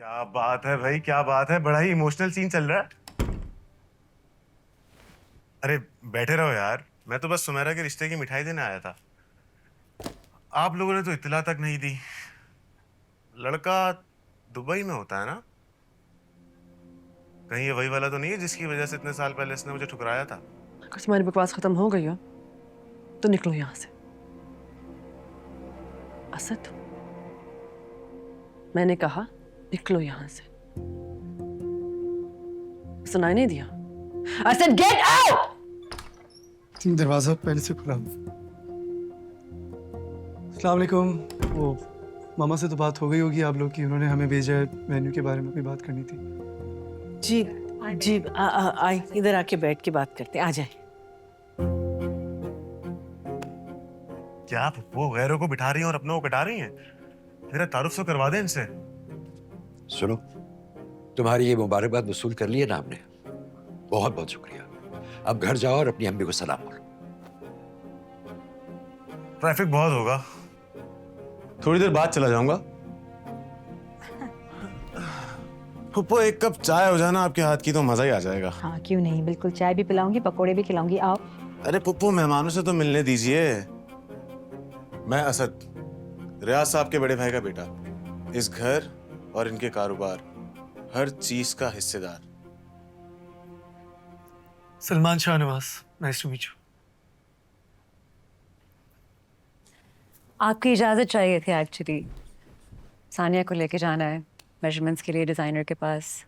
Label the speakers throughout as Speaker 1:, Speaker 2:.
Speaker 1: क्या बात है भाई, क्या बात है। बड़ा ही इमोशनल सीन चल रहा है। अरे बैठे रहो यार, मैं तो बस सुमेरा के रिश्ते की मिठाई देने आया था। आप लोगों ने तो इत्तला तक नहीं दी। लड़का दुबई में होता है ना? कहीं ये वही वाला तो नहीं है जिसकी वजह से इतने साल पहले इसने मुझे ठुकराया था?
Speaker 2: अगर तुम्हारी बकवास खत्म हो गई हो तो निकलो यहां से। असद, मैंने कहा निकलो यहां से। सुनाई नहीं दिया? Asad, get out!
Speaker 3: दरवाजा पहले से खुला। अस्सलाम वालेकुम। वो मामा से तो बात हो गई होगी आप लोग की, उन्होंने हमें भेजा है मेन्यू के बारे में कोई बात करनी थी।
Speaker 4: जी जी, आए इधर आके बैठ के बात करते, आ जाए।
Speaker 1: क्या आप वो गैरों को बिठा रही हैं और अपनों को कटा रही हैं? मेरा तारुफ तो करवा दें इनसे।
Speaker 5: सुनो, तुम्हारी ये मुबारकबाद वसूल कर ली है ना हमने। बहुत बहुत शुक्रिया। अब घर जाओ और अपनी अम्मी को सलाम बोलो।
Speaker 1: ट्रैफिक बहुत होगा, थोड़ी देर बाद चला जाऊंगा। फुप्पो, एक कप चाय हो जाना आपके हाथ की तो मजा ही आ जाएगा।
Speaker 6: हाँ क्यों नहीं, बिल्कुल। चाय भी पिलाऊंगी, पकोड़े भी खिलाऊंगी, आओ।
Speaker 1: अरे पुप्पो, मेहमानों से तो मिलने दीजिए। मैं असद, रियाज साहब के बड़े भाई का बेटा, इस घर और इनके कारोबार हर चीज का हिस्सेदार।
Speaker 3: Salman Shahnawaz, nice to meet you.
Speaker 7: आपकी इजाज़त चाहिए थी एक्चुअली। सानिया को लेके जाना है मेजरमेंट्स के लिए डिज़ाइनर के पास।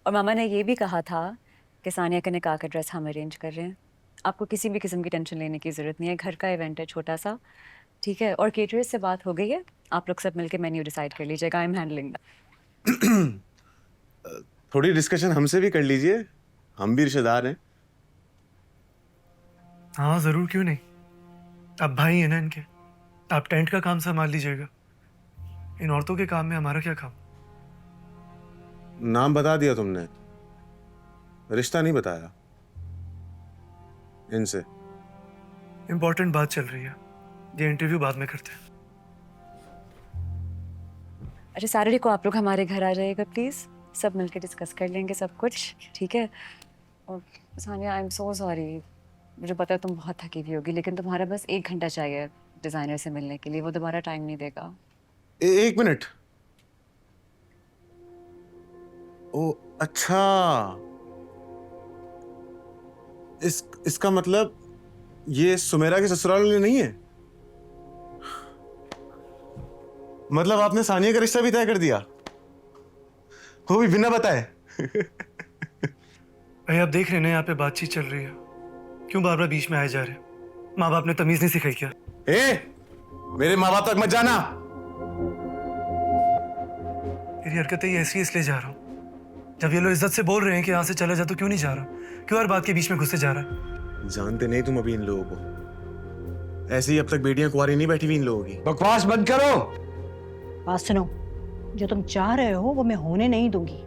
Speaker 7: और मामा ने ये भी कहा था कि सानिया का निकाह का ड्रेस हम अरेंज कर रहे हैं। आपको किसी भी किस्म की टेंशन लेने की ज़रूरत नहीं है। घर का इवेंट है छोटा सा, ठीक है। और केटरर्स से बात हो गई है, आप लोग सब मिलके मेन्यू डिसाइड कर लीजिएगा। I am handling that.
Speaker 1: थोड़ी डिस्कशन हमसे भी कर लीजिए, हम भी रिश्तेदार हैं।
Speaker 3: हाँ जरूर, क्यों नहीं। आप भाई हैं ना इनके, आप टेंट का काम संभाल लीजिएगा। इन औरतों के काम में हमारा क्या काम।
Speaker 1: नाम बता दिया तुमने, रिश्ता नहीं बताया इनसे।
Speaker 3: इंपॉर्टेंट बात चल रही है, ये इंटरव्यू बाद में करते हैं।
Speaker 7: अच्छा, सैटरडे को आप लोग हमारे घर आ जाइएगा प्लीज़। सब मिलके डिस्कस कर लेंगे सब कुछ, ठीक है। और Sania, I am so sorry, मुझे पता है तुम बहुत थकी हुई होगी, लेकिन तुम्हारा बस 1 घंटा चाहिए डिज़ाइनर से मिलने के लिए। वो दोबारा टाइम नहीं देगा।
Speaker 1: एक मिनट। ओ अच्छा, इसका मतलब ये सुमेरा के ससुराल वाले नहीं है? मतलब आपने सानिया का रिश्ता भी तय कर दिया, वो भी बिना बताए?
Speaker 3: भाई आप देख रहे हैं ना, यहाँ पे बातचीत चल रही है, क्यों बार बार बीच में आए जा रहे हैं? माँ बाप ने तमीज नहीं सिखाई क्या?
Speaker 1: मेरे माँ बाप तक मत जाना।
Speaker 3: तेरी हरकतें ही ऐसी इसलिए जा रहा हूँ। जब ये लोग इज्जत से बोल रहे हैं कि यहाँ से चला जा, तो क्यों नहीं जा रहा? क्यों हर बात के बीच में घुसे जा रहा है?
Speaker 1: जानते नहीं तुम अभी इन लोगों को। ऐसे ही अब तक बेटियां कुंवारी नहीं बैठी हुई इन लोगों की।
Speaker 5: बकवास बंद करो।
Speaker 6: बात सुनो, जो तुम चाह रहे हो वो मैं होने नहीं दूंगी।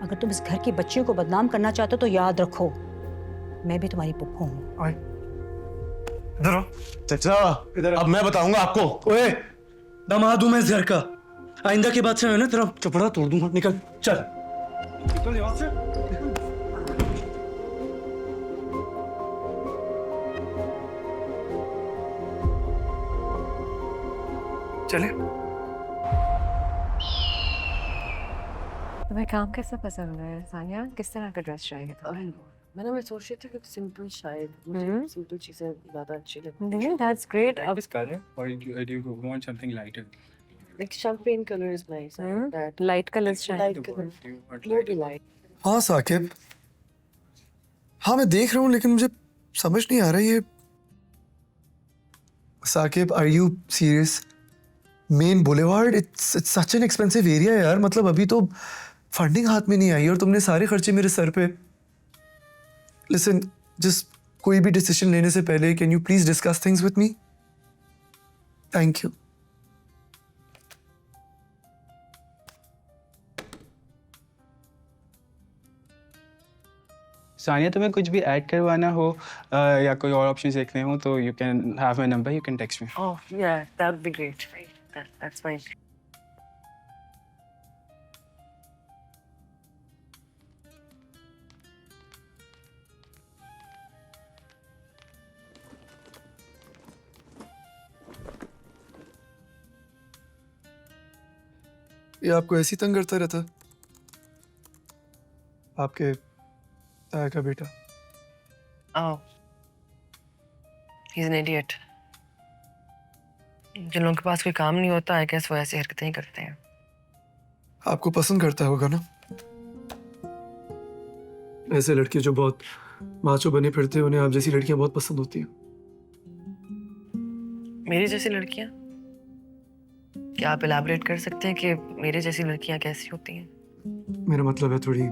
Speaker 6: अगर तुम इस घर की बच्चियों को बदनाम करना चाहते हो तो याद रखो, मैं भी तुम्हारी पुप्पो हूँ।
Speaker 3: इधर आओ।
Speaker 1: चाचा, अब मैं बताऊंगा आपको।
Speaker 3: ओए, दामाद हूं मैं इस घर का। आइंदा के बाद से ना तेरा चपड़ा तोड़ दूंगा। निकल, चल निकल यहाँ से। चले।
Speaker 7: तुम्हें काम कैसा पसंद है सानिया? किस तरह का ड्रेस चाहिए था?
Speaker 2: मैं सोच रही थी कि सिंपल, शायद मुझे सिंपल चीजें ज्यादा अच्छी लगती
Speaker 7: नहीं, that's great. अब
Speaker 8: this color, or do you want something lighter?
Speaker 2: Like champagne color is nice. That
Speaker 7: light colours चाहिए।
Speaker 2: light color,
Speaker 8: Do you want
Speaker 2: more be light.
Speaker 3: हाँ साकिब, हाँ मैं देख रहा हूँ, लेकिन मुझे समझ नहीं आ रहा ये। Saqib, are you serious? Main boulevard, it's such an expensive area यार। मतलब अभी तो फंडिंग हाथ में नहीं आई और तुमने सारे खर्चे मेरे सर पे। लिसन, जस्ट कोई भी डिसीजन लेने से पहले can you please discuss things with me? Thank you.
Speaker 8: Sania, तुम्हें कुछ भी ऐड करवाना हो या कोई और ऑप्शन देखने हो तो you can have my number, you can text me.
Speaker 2: Oh yeah, that would be great. That's fine.
Speaker 3: ये आपको ऐसी तंग करता रहता? आपके ताया का बेटा?
Speaker 2: Oh. He's an idiot. जिन लोगों के पास कोई काम नहीं होता है कैसे वो ऐसी हरकतें ही करते हैं।
Speaker 3: आपको पसंद करता होगा ना ऐसे लड़के जो बहुत माचो बने फिरते हैं, उन्हें आप जैसी लड़कियां बहुत पसंद होती हैं।
Speaker 2: मेरी जैसी लड़कियां? क्या आप इलाबरेट कर सकते हैं कि मेरी जैसी लड़कियां कैसी होती हैं?
Speaker 3: मेरा मतलब है थोड़ी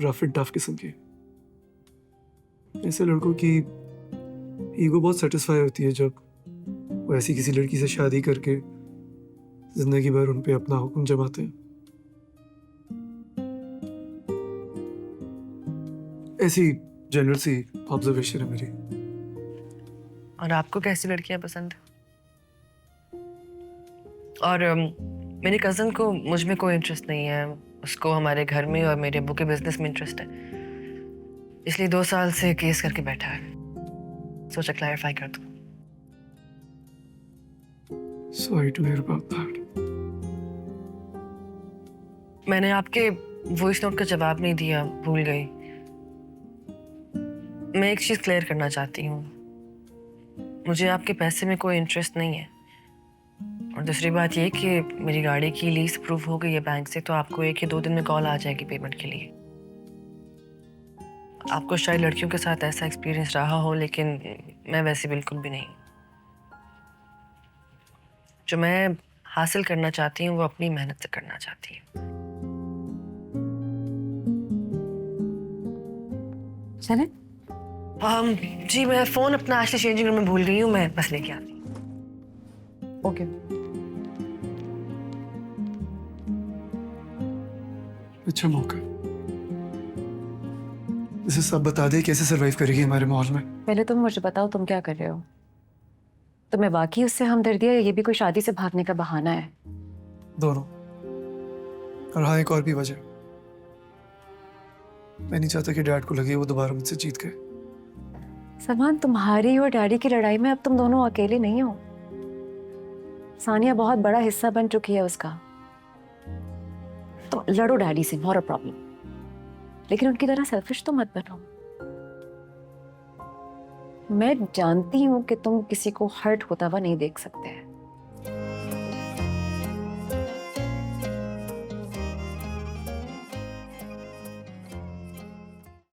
Speaker 3: रफ एंड टफ किस्म की। ऐसे लड़कों की ईगो बहुत सेटिस्फाई होती है जब वो ऐसी किसी लड़की से शादी करके जिंदगी भर उन पे अपना हुक्म जमाते हैं। ऐसी जनरल सी ऑब्जर्वेशन है मेरी।
Speaker 2: और आपको कैसी लड़कियां पसंद है? और मेरी कज़न को मुझ में कोई इंटरेस्ट नहीं है, उसको हमारे घर में और मेरे अब्बू के बिजनेस में इंटरेस्ट है, इसलिए 2 साल से केस करके बैठा है। सोचा क्लैरिफाई कर दूं।
Speaker 3: Sorry to hear about that.
Speaker 2: मैंने आपके वॉइस नोट का जवाब नहीं दिया, भूल गई। मैं एक चीज़ क्लियर करना चाहती हूँ, मुझे आपके पैसे में कोई इंटरेस्ट नहीं है। और दूसरी बात ये कि मेरी गाड़ी की लीज अप्रूव हो गई है बैंक से, तो आपको 1 या 2 दिन में कॉल आ जाएगी पेमेंट के लिए। आपको शायद लड़कियों के साथ ऐसा एक्सपीरियंस रहा हो, लेकिन मैं वैसे बिल्कुल भी नहीं। जो मैं हासिल करना चाहती हूँ वो अपनी मेहनत से करना चाहती हूँ।
Speaker 7: चलें?
Speaker 2: जी मैं फ़ोन अपना एक्चुअली चेंजिंग रूम में भूल गई हूँ, मैं बस लेके आती हूँ।
Speaker 7: ओके।
Speaker 3: अच्छा मौका। इसे सब बता दे कैसे सरवाइव करेगी हमारे माहौल में।
Speaker 7: पहले तुम मुझे बताओ तुम क्या कर रहे हो? तुम्हें वाकई उससे हमदर्दी है या ये भी कोई शादी से भागने का बहाना है?
Speaker 3: दोनों। और हाँ, एक और भी वजह। मैं नहीं चाहता कि डैड को लगे वो दोबारा मुझसे जीत गए।
Speaker 7: सलमान, तुम्हारी और डैडी की लड़ाई में अब तुम दोनों अकेले नहीं हो। सानिया बहुत बड़ा हिस्सा बन चुकी है उसका। तुम लड़ो डैडी से, नॉट अ प्रॉब्लम, लेकिन उनकी तरह सेल्फिश तो मत बनो। मैं जानती हूं कि तुम किसी को हर्ट होता हुआ नहीं देख सकते हैं,